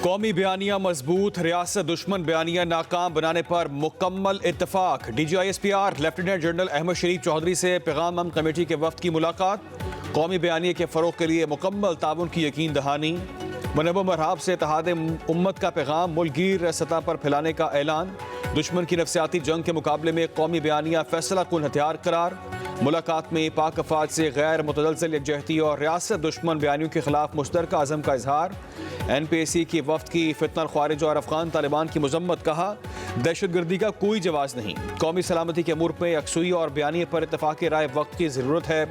कौमी बयानिया मजबूत, रियासत दुश्मन बयानिया नाकाम बनाने पर मुकम्मल इत्तफाक। DGISPR लेफ्टिनेंट जनरल अहमद शरीफ चौधरी से पैगाम अमन कमेटी के वफ्द की मुलाकात। कौमी बयानिया के फ़रोग के लिए मुकम्मल ताउन की यकीन दहानी। मुनव्वम अरहाब से इत्तेहाद उम्मत का पैगाम मुल्कगीर सतह पर फैलाने का ऐलान। दुश्मन की नफसियाती जंग के मुकाबले में कौमी बयानिया फैसला कुन हथियार करार। मुलाकात में पाक अफवाज से गैर मुतदलसल यकजहती और रियासत दुश्मन बयानियों के खिलाफ मुश्तरका अज़म का इजहार। NPAC की वफ्द की फितना ख्वारिज और अफगान तालिबान की मजम्मत। कहा दहशतगर्दी का कोई जवाज़ नहीं। कौमी सलामती के अमूर में यकसुई और बयानिए पर इत्तफाक़ राय वक्त की ज़रूरत है।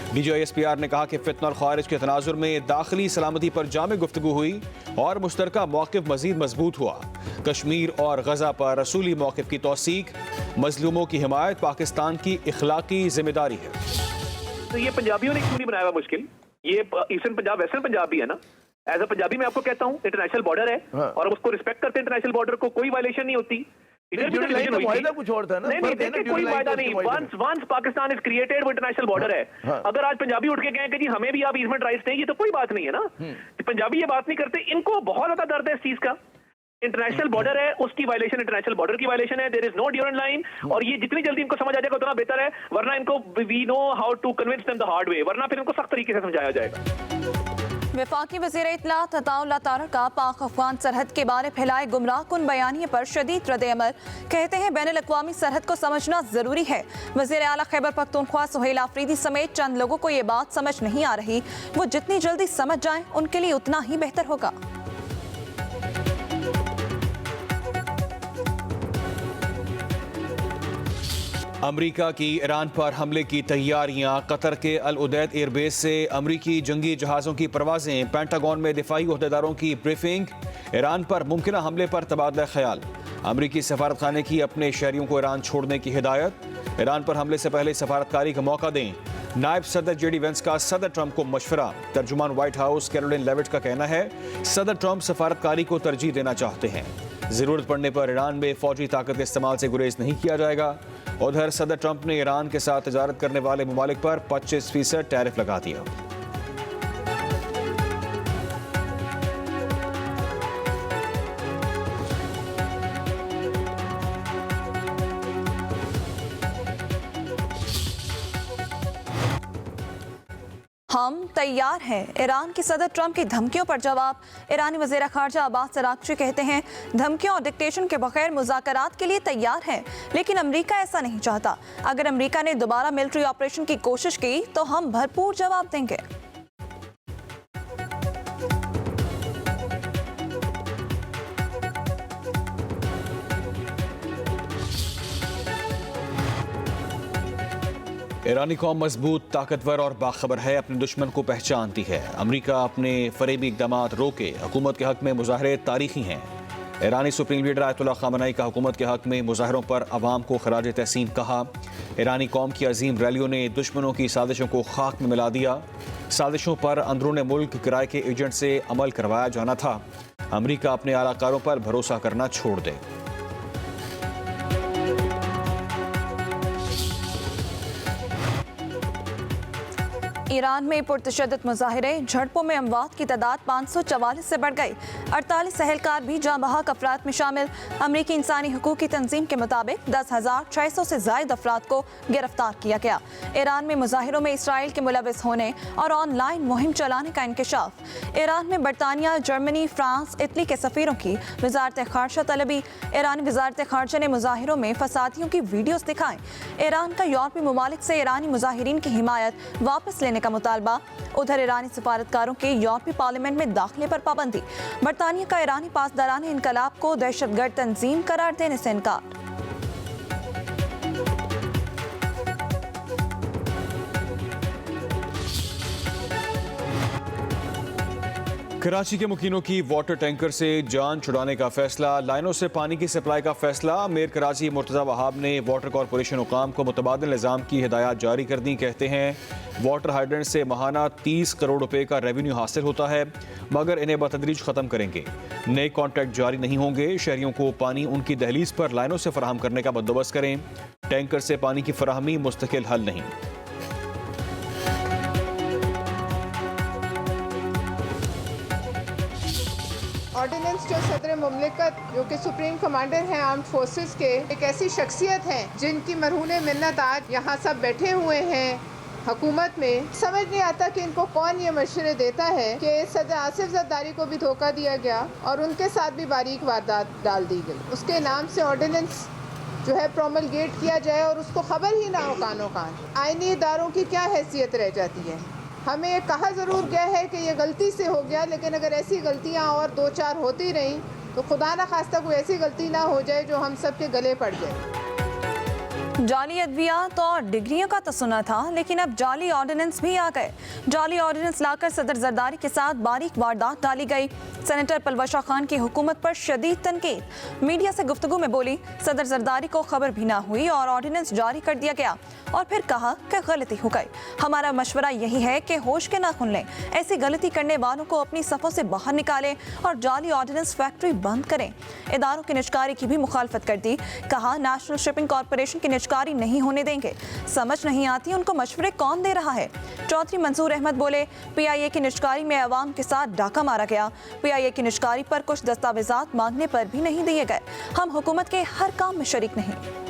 DGISPR ने कहा कि फितना ख्वारिज के तनाजुर में दाखिली सलामती पर जामे गुफ्तगू हुई और मुश्तरका मौक़िफ़ मज़ीद मजबूत हुआ। कश्मीर और गजा पर रसूली मौक़िफ़ की तौसीक। मजलूमों की हिमायत पाकिस्तान की इखलाकी जिम्मेदारी है। तो ये पंजाबियों ने क्यों नहीं बनाया हुआ मुश्किल? ये ईस्टर्न पंजाब वेस्टर्न पंजाब भी है ना। एज अ पंजाबी मैं आपको कहता हूँ इंटरनेशनल बॉर्डर है। हाँ। और उसको रिस्पेक्ट करते हैं, इंटरनेशनल बॉर्डर को कोई वायलेशन नहीं होती। कुछ और था ना। नहीं देखिए कोई वायदा नहीं। वंस पाकिस्तान इज क्रिएटेड वो इंटरनेशनल बॉर्डर है। हाँ। अगर आज पंजाबी उठ के कहें कि जी हमें भी आप ईजमेंट राइट्स दें, ये तो कोई बात नहीं है ना। पंजाबी ये बात नहीं करते, इनको बहुत ज्यादा दर्द है इस चीज का। इंटरनेशनल बॉर्डर है, उसकी वायलेशन इंटरनेशनल बॉर्डर की वायलेशन है। There is no Durand line. और ये जितनी जल्दी इनको समझ आ जाएगा उतना बेहतर है, वरना इनको we know how to convince them the hard way, वरना फिर इनको सख्त तरीके से समझाया जाएगा। वफाकी वज़ीर इत्तलात अताउल्लाह तारक का पाक अफगान सरहद के बारे फैलाए गुमराह कुन बयानिए पर शदीद रद्द-ए-अमल। कहते हैं बैनुल अक़वामी सरहद को समझना जरूरी है। वज़ीर आला खैबर पख्तूनख्वा सुहेल आफरीदी समेत चंद लोगों को ये बात समझ नहीं आ रही। वो जितनी जल्दी समझ जाएं उनके लिए उतना ही बेहतर होगा। अमरीका की ईरान पर हमले की तैयारियां। कतर के अल उदैद एयरबेस से अमरीकी जंगी जहाज़ों की परवाजें। पेंटागन में दिफाई ओहदेदारों की ब्रीफिंग। ईरान पर मुमकिन हमले पर तबादला ख्याल। अमरीकी सफारतखाने की अपने शहरियों को ईरान छोड़ने की हिदायत। ईरान पर हमले से पहले सफारतकारी का मौका दें। नायब सदर JD वेंस का सदर ट्रंप को मशवरा। तर्जुमान व्हाइट हाउस कैरोलिन लेविट का कहना है सदर ट्रंप सफारतकारी को तरजीह देना चाहते हैं। जरूरत पड़ने पर ईरान में फौजी ताकत के इस्तेमाल से गुरेज नहीं किया जाएगा। उधर सदर ट्रंप ने ईरान के साथ तजारत करने वाले ममालिक पर 25% टैरिफ लगा दिया। हम तैयार हैं। ईरान की सदर ट्रंप की धमकियों पर जवाब। ईरानी वज़ीर ख़ारजा अब्बास अराग़ची कहते हैं धमकियों और डिक्टेशन के बगैर मुज़ाकरात के लिए तैयार हैं, लेकिन अमेरिका ऐसा नहीं चाहता। अगर अमेरिका ने दोबारा मिलिट्री ऑपरेशन की कोशिश की तो हम भरपूर जवाब देंगे। ईरानी कौम मजबूत, ताकतवर और बाखबर है, अपने दुश्मन को पहचानती है। अमरीका अपने फरेबी इक़दाम रोके, हुकूमत के हक़ में मुज़ाहरे तारीखी हैं। ईरानी सुप्रीम लीडर आयतुल्लाह ख़ामेनी का हुकूमत के हक़ में मुज़ाहरों पर अवाम को खराज तहसीन कहा। ईरानी कौम की अजीम रैलियों ने दुश्मनों की साजिशों को खाक में मिला दिया। साजिशों पर अंदरून मुल्क किराए के एजेंट से अमल करवाया जाना था। अमरीका अपने आलाकारों पर भरोसा करना छोड़ दे। ईरान में पुरतशद्दुद मुजाहिरे, झड़पों में अमवात की तादाद 544 से बढ़ गई। 48 अहलकार भी जाँ बहक अफराद में शामिल। अमरीकी इंसानी हकूक़ की तंजीम के मुताबिक 10,600 से ज़ायद अफराद को गिरफ्तार किया गया। ईरान में मुजाहिरों में इसराइल के मुलविस होने और ऑनलाइन मुहिम चलाने का इंकशाफ। ईरान में बरतानिया, जर्मनी, फ्रांस, इटली के सफ़ीरों की वज़ारत ख़ारजा तलबी। ईरानी वज़ारत ख़ारजा ने मुजाहिरों में फसादियों की वीडियोज़ दिखाएं। ईरान का यूरोपीय ममालिक से ईरानी मुजाहिरीन की हिमायत वापस लेने का मुतालबा। उधर ईरानी सफारतकारों के यूरोपीय पार्लियामेंट में दाखिले पर पाबंदी। बरतानिया का ईरानी पासदारान इनकलाब को दहशतगर्द तंजीम करार देने से इनकार। कराची के मुकीनों की वाटर टैंकर से जान छुड़ाने का फैसला। लाइनों से पानी की सप्लाई का फैसला। मेयर कराची मुर्तज़ा वहाब ने वाटर कॉरपोरेशन हुकाम को मुतबादिल निज़ाम की हिदायत जारी कर दी। कहते हैं वाटर हाइड्रेंट से माहाना 30 करोड़ रुपए का रेवेन्यू हासिल होता है, मगर इन्हें बतदरीज ख़त्म करेंगे। नए कॉन्ट्रैक्ट जारी नहीं होंगे। शहरियों को पानी उनकी दहलीज पर लाइनों से फराहम करने का बंदोबस्त करें। टैंकर से पानी की फराहमी मुस्तकिल हल नहीं। ऑर्डिनेंस जो सदर मुमलिकत जो कि सुप्रीम कमांडर हैं आर्म्ड फोर्सेस के, एक ऐसी शख्सियत हैं जिनकी मरहून मिन्नत आज यहाँ सब बैठे हुए हैं हुकूमत में। समझ नहीं आता कि इनको कौन ये मशवरे देता है कि सदर आसिफ जरदारी को भी धोखा दिया गया और उनके साथ भी बारीक वारदात डाल दी गई। उसके नाम से ऑर्डिनेंस जो है प्रोमलगेट किया जाए और उसको खबर ही ना हो कानो कान। आईनी इदारों की क्या हैसियत रह जाती है। हमें ये कहा ज़रूर गया है कि ये गलती से हो गया, लेकिन अगर ऐसी गलतियाँ और 2-4 होती रहीं तो खुदा न खास्ता कोई ऐसी गलती ना हो जाए जो हम सब के गले पड़ जाए। जाली अद्वियात और डिग्रियों का तो सुना था, लेकिन अब जाली ऑर्डिनेंस भी आ गए। जाली ऑर्डिनेंस लाकर सदर जरदारी के साथ बारीक वारदात डाली गई। सेनेटर पलवशा खान की हुकूमत पर शदीद तनकीद। मीडिया से गुफ्तगू में बोली, सदर जरदारी को खबर भी ना हुई और ऑर्डिनेंस जारी कर दिया गया और फिर कहा कि गलती हो गई। हमारा मशवरा यही है कि होश के नाखून लें, ऐसी गलती करने वालों को अपनी सफ़ों से बाहर निकालें और जाली ऑर्डिनेंस फैक्ट्री बंद करें। इदारों की निजकारी की भी मुखालफत कर दी। कहा नेशनल शिपिंग कॉरपोरेशन की निजकारी नहीं होने देंगे। समझ नहीं आती उनको मशवरे कौन दे रहा है। चौधरी मंसूर अहमद बोले, PIA की निजकारी में अवाम के साथ डाका मारा गया। PIA की निजकारी पर कुछ दस्तावेजात मांगने पर भी नहीं दिए गए। हम हुकूमत के हर काम में शरीक नहीं।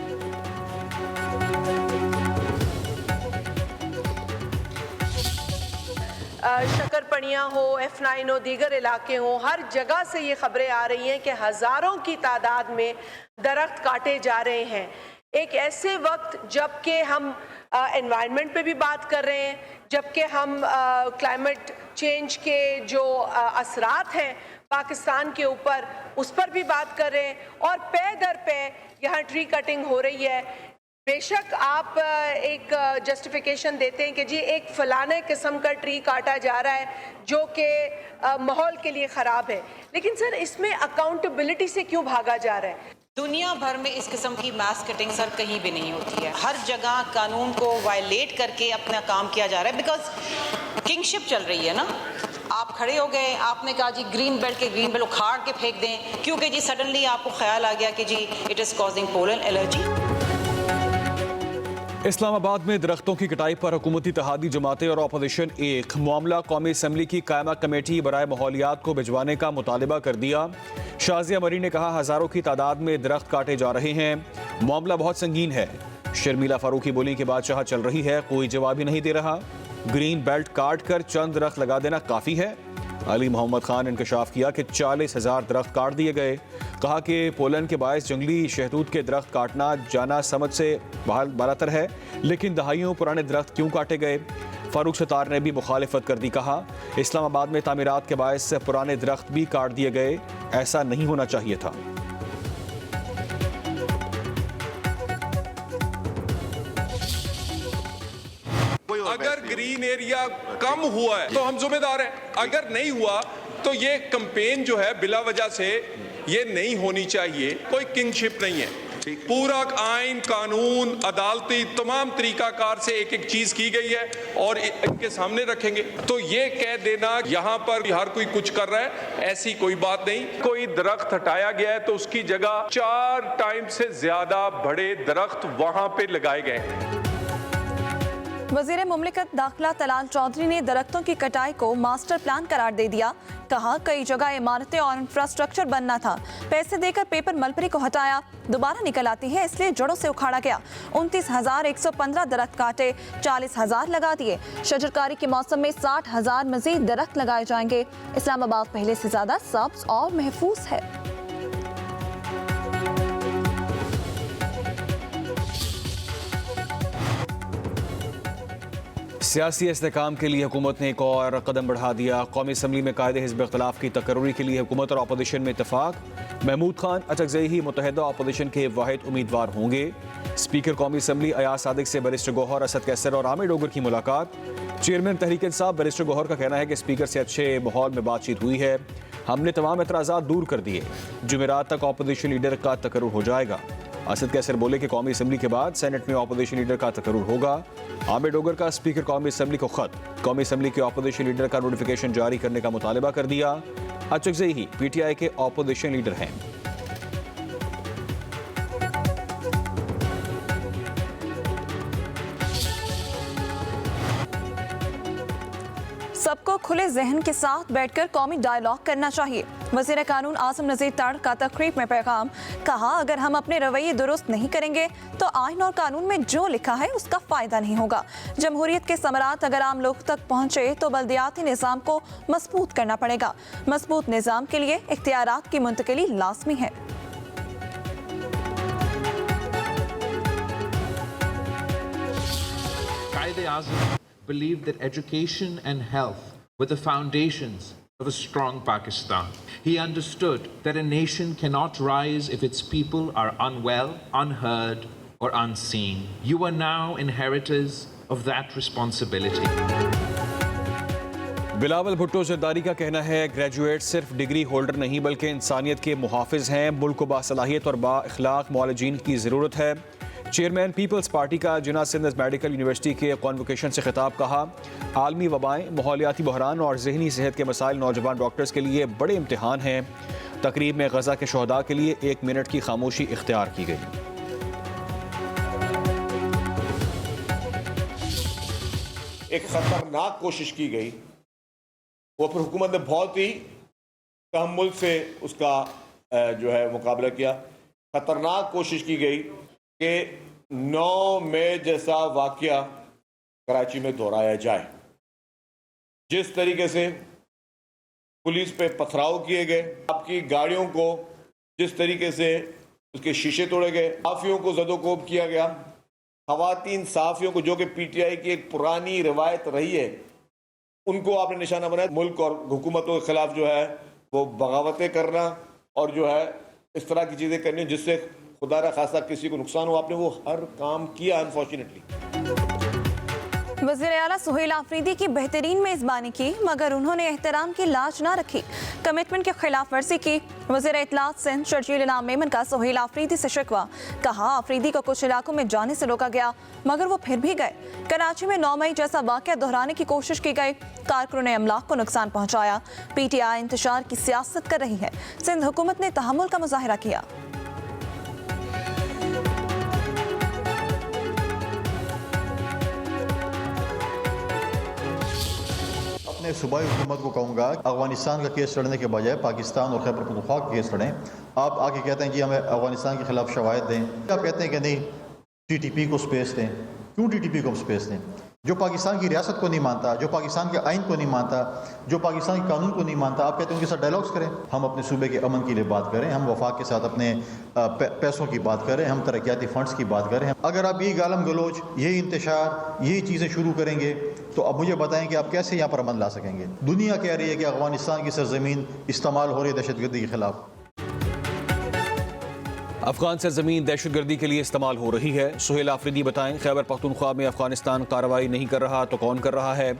शकरपनियाँ हो, F9 हो, दीगर इलाके हों, हर जगह से ये खबरें आ रही हैं कि हज़ारों की तादाद में दरख्त काटे जा रहे हैं। एक ऐसे वक्त जबकि हम एनवायरनमेंट पे भी बात कर रहे हैं, जबकि हम क्लाइमेट चेंज के जो असरात हैं पाकिस्तान के ऊपर, उस पर भी बात कर रहे हैं और पे दर पे यहाँ ट्री कटिंग हो रही है। बेशक आप एक जस्टिफिकेशन देते हैं कि जी एक फलाने किस्म का ट्री काटा जा रहा है जो कि माहौल के लिए ख़राब है, लेकिन सर इसमें अकाउंटेबिलिटी से क्यों भागा जा रहा है? दुनिया भर में इस किस्म की मास कटिंग सर कहीं भी नहीं होती है। हर जगह कानून को वायलेट करके अपना काम किया जा रहा है, बिकॉज किंगशिप चल रही है ना। आप खड़े हो गए, आपने कहा जी ग्रीन बेल्ट के ग्रीन बेल्ट उखाड़ के फेंक दें, क्योंकि जी सडनली आपको ख्याल आ गया कि जी it is causing pollen allergy. Islamabad में दरख्तों की कटाई पर हुकूमती इत्तेहादी जमातें और अपोजिशन एक मामला कौमी असम्बली की कायमा कमेटी बराए माहौलियात को भिजवाने का मुतालबा कर दिया। शाजिया मरी ने कहा, हज़ारों की तादाद में दरख्त काटे जा रहे हैं, मामला बहुत संगीन है। शर्मिला फारूकी बोली कि बादशाह चल रही है, कोई जवाब ही नहीं दे रहा। ग्रीन बेल्ट काट कर चंद दरख्त लगा देना काफ़ी है। अली मोहम्मद खान ने इंकशाफ किया कि 40,000 दरख्त काट दिए गए। कहा कि पोलन के बायस जंगली शहतूत के दरख्त काटना जाना समझ से बालातर है, लेकिन दहाइयों पुराने दरख्त क्यों काटे गए। फारूक सत्तार ने भी मुखालिफत कर दी। कहा, इस्लामाबाद में तामीरात के बायस पुराने दरख्त भी काट दिए गए, ऐसा नहीं होना चाहिए था। अगर ग्रीन एरिया कम हुआ है तो हम जिम्मेदार हैं, अगर नहीं हुआ तो ये कैंपेन जो है बिला वजह से ये नहीं होनी चाहिए। कोई किंगशिप नहीं है, पूरा आइन कानून अदालती तमाम तरीकाकार से एक एक चीज की गई है और इनके सामने रखेंगे। तो ये कह देना यहाँ पर हर कोई कुछ कर रहा है, ऐसी कोई बात नहीं। कोई दरख्त हटाया गया है तो उसकी जगह 4 टाइम से ज्यादा बड़े दरख्त वहां पे लगाए गए। वज़ीर मुमलिकत दाखिला तलाल चौधरी ने दरख्तों की कटाई को मास्टर प्लान करार दे दिया। कहा, कई जगह इमारतें और इंफ्रास्ट्रक्चर बनना था, पैसे देकर पेपर मलबरी को हटाया, दोबारा निकल आती है इसलिए जड़ों से उखाड़ा गया। 29,115 दरख्त काटे, 40,000 लगा दिए। शजरकारी के मौसम में 60,000 मजीद दरख्त लगाए जाएंगे। इस्लामाबाद पहले से ज्यादा सब्ज और महफूज है। सियासी इस्तेहकाम के लिए हुकूमत ने एक और कदम बढ़ा दिया। कौमी असम्बली में कायदे हिज़्ब इख्तिलाफ की तकर्री के लिए हुकूमत और अपोजिशन में इत्तफाक। महमूद खान अचकज़ई ही मुत्तहिदा अपोजिशन के वाहिद उम्मीदवार होंगे। स्पीकर कौमी असम्बली अयाज सादिक से बैरिस्टर गौहर, असद कैसर और आमिर डोगर की मुलाकात। चेयरमैन तहरीक इंसाफ बैरिस्टर गौहर का कहना है कि स्पीकर से अच्छे माहौल में बातचीत हुई है, हमने तमाम एतराज़ात दूर कर दिए, जुमेरात तक अपोजिशन लीडर का तकर्रुर हो जाएगा। असद कैसर बोले कि कौमी असम्बली के बाद सेनेट में अपोजिशन लीडर का तकर्रुर होगा। आमिर डोगर का स्पीकर कौमी असम्बली को खत, कौमी असम्बली के अपोजिशन लीडर का नोटिफिकेशन जारी करने का मुतालबा कर दिया। अचकज़ई ही PTI के अपोजिशन लीडर हैं। सबको खुले जहन के साथ बैठकर कौमी डायलॉग करना चाहिए। वज़ीर कानून आसिम नज़ीर ताड़ का तकरीब में पैगाम, कहा अगर हम अपने रवैये दुरुस्त नहीं करेंगे तो आइन और कानून में जो लिखा है उसका फ़ायदा नहीं होगा। जमहूरियत के समरात अगर आम लोग तक पहुँचे तो बल्दियाती निज़ाम को मजबूत करना पड़ेगा। मजबूत निज़ाम के लिए इख्तियारात की मुंतकिली लाजमी है। Quaid-e-Azam believed that education and health were the foundations of a strong Pakistan. He understood that a nation cannot rise if its people are unwell, unheard, or unseen. You are now inheritors of that responsibility. Bilawal Bhutto Zardari का कहना है graduate सिर्फ degree holder नहीं बल्कि इंसानियत के मुहाफिज हैं। मुल्क को बासलाहियत और बाइखलाक मौलजीन की ज़रूरत है। चेयरमैन पीपल्स पार्टी का जिना सिंध मेडिकल यूनिवर्सिटी के कॉन्वोकेशन से खिताब, कहा आलमी वबाएं, माहौलियाती बहरान और जहनी सेहत के मसाइल नौजवान डॉक्टर्स के लिए बड़े इम्तिहान हैं। तकरीब में गजा के शहदा के लिए 1 मिनट की खामोशी इख्तियार की गई। एक खतरनाक कोशिश की गई, वो फिर हुकूमत ने बहुत ही तहम्मुल से उसका जो है मुकाबला किया। खतरनाक कोशिश की गई कि 9 मई जैसा वाकया कराची में दोहराया जाए। जिस तरीके से पुलिस पे पथराव किए गए, आपकी गाड़ियों को जिस तरीके से उसके शीशे तोड़े गए, सहाफ़ियों को ज़दोकोब किया गया, ख़वातीन सहाफ़ियों को जो कि पीटीआई की एक पुरानी रवायत रही है उनको आपने निशाना बनाया। मुल्क और हुकूमतों के खिलाफ जो है वो बगावतें करना और जो है इस तरह की चीज़ें करनी जिससे खुदा ना खासा किसी को नुकसान हो, आपने वो हर काम किया अनफॉर्चुनेटली। वज़ीर आला सुहेल आफरीदी की बेहतरीन मेज़बानी की मगर उन्होंने एहतराम की लाज ना रखी, कमिटमेंट की खिलाफ वर्जी की। वज़ीर इत्तलात सिंध शर्जील इनाम मेमन का सुहेल आफरीदी से शिकवा, कहा आफरीदी को कुछ इलाकों में जाने से रोका गया मगर वो फिर भी गए। कराची में 9 मई जैसा वाक़या दोहराने की कोशिश की गई, कारकुनों अमलाक को नुकसान पहुँचाया। PTI इंतशार की सियासत कर रही है। सिंध हुकूमत ने तहम्मुल का मुजाहिरा किया। सूबाई हुकूमत को कहूँगा अफगानिस्तान का केस लड़ने के बजाय पाकिस्तान और खैबर पख्तूनख्वा का केस लड़ें। आप आके कहते हैं कि हमें अफगानिस्तान के खिलाफ शवाहिद दें, आप कहते हैं कि नहीं TTP को स्पेस दें। क्यों TTP को स्पेस दें? जो पाकिस्तान की रियासत को नहीं मानता, जो पाकिस्तान के आइन को नहीं मानता, जो पाकिस्तान के कानून को नहीं मानता, आप कहते हैं उनके साथ डायलॉग्स करें। हम अपने सूबे के अमन के लिए बात करें, हम वफाक के साथ अपने पैसों की बात करें, हम तरक्याती फंड्स की बात करें। अगर आप यही गालम गलोच, यही इंतशार, यही चीज़ें शुरू करेंगे तो अब मुझे बताएं कि आप कैसे यहाँ पर अमन ला सकेंगे। दुनिया कह रही है कि अफगानिस्तान की सरजमीन इस्तेमाल हो रही है दहशतगर्दी के खिलाफ। अफगान सरजमीन दहशतगर्दी के लिए इस्तेमाल हो रही है। सुहेल आफरीदी बताएं खैबर पख्तूनख्वा में अफगानिस्तान कार्रवाई नहीं कर रहा तो कौन कर रहा है?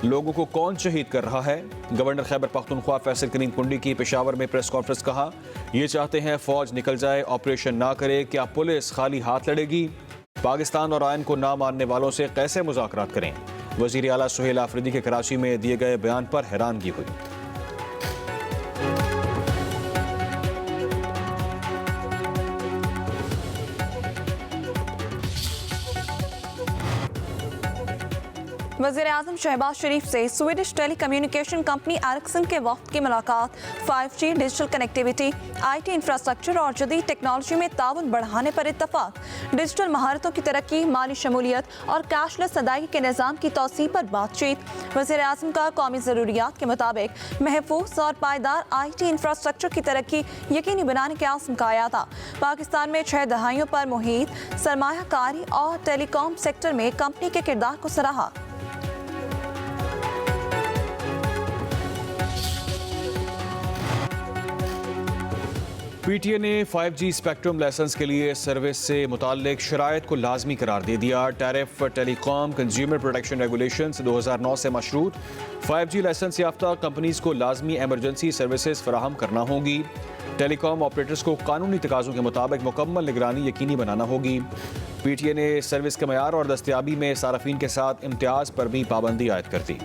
लोगों को कौन शहीद कर रहा है? गवर्नर खैबर पख्तूनख्वा फैसल करीम कुंडी की पेशावर में प्रेस कॉन्फ्रेंस, कहा ये चाहते हैं फौज निकल जाए, ऑपरेशन ना करे। क्या पुलिस खाली हाथ लड़ेगी? पाकिस्तान और आइन को ना मानने वालों से कैसे मुज़ाकरात करें? वज़ीर आला सुहेल आफरीदी के कराची में दिए गए बयान पर हैरानगी हुई। वज़ीर आज़म शहबाज शरीफ से Swedish telecommunication company Ericsson के वक्त की मुलाकात। 5G, digital connectivity, IT infrastructure और जदीद टेक्नोलॉजी में ताउन बढ़ाने पर इत्तफाक। डिजिटल महारतों की तरक्की, माली शमूलियत और कैशलेस अदायगी के निज़ाम की तौसीह पर बातचीत। वज़ीर आज़म का कौमी ज़रूरियात के मुताबिक महफूज और पायदार IT इंफ्रास्ट्रक्चर की तरक्की यकीनी बनाने के आज़म का आया था। पाकिस्तान में 6 दहाइयों पर मुहित सरमायाकारी और टेलीकॉम सेक्टर में कंपनी के किरदार को सराहा। PTA ने 5G स्पेक्ट्रम लाइसेंस के लिए सर्विस से मुताल्लिक शराइत को लाजमी करार दे दिया। Tariff telecom consumer protection regulations 2009 से मशरूत 5G लाइसेंस याफ्ता कंपनीज को लाजमी एमरजेंसी सर्विसेज फराहम करना होगी। टेलीकॉम ऑपरेटर्स को कानूनी तकाज़ों के मुताबिक मुकम्मल निगरानी यकीनी बनाना होगी। PTA ने सर्विस के मयार और दस्तयाबी में सारफीन के साथ इम्तियाज़ पर भी पाबंदी आयद कर दी।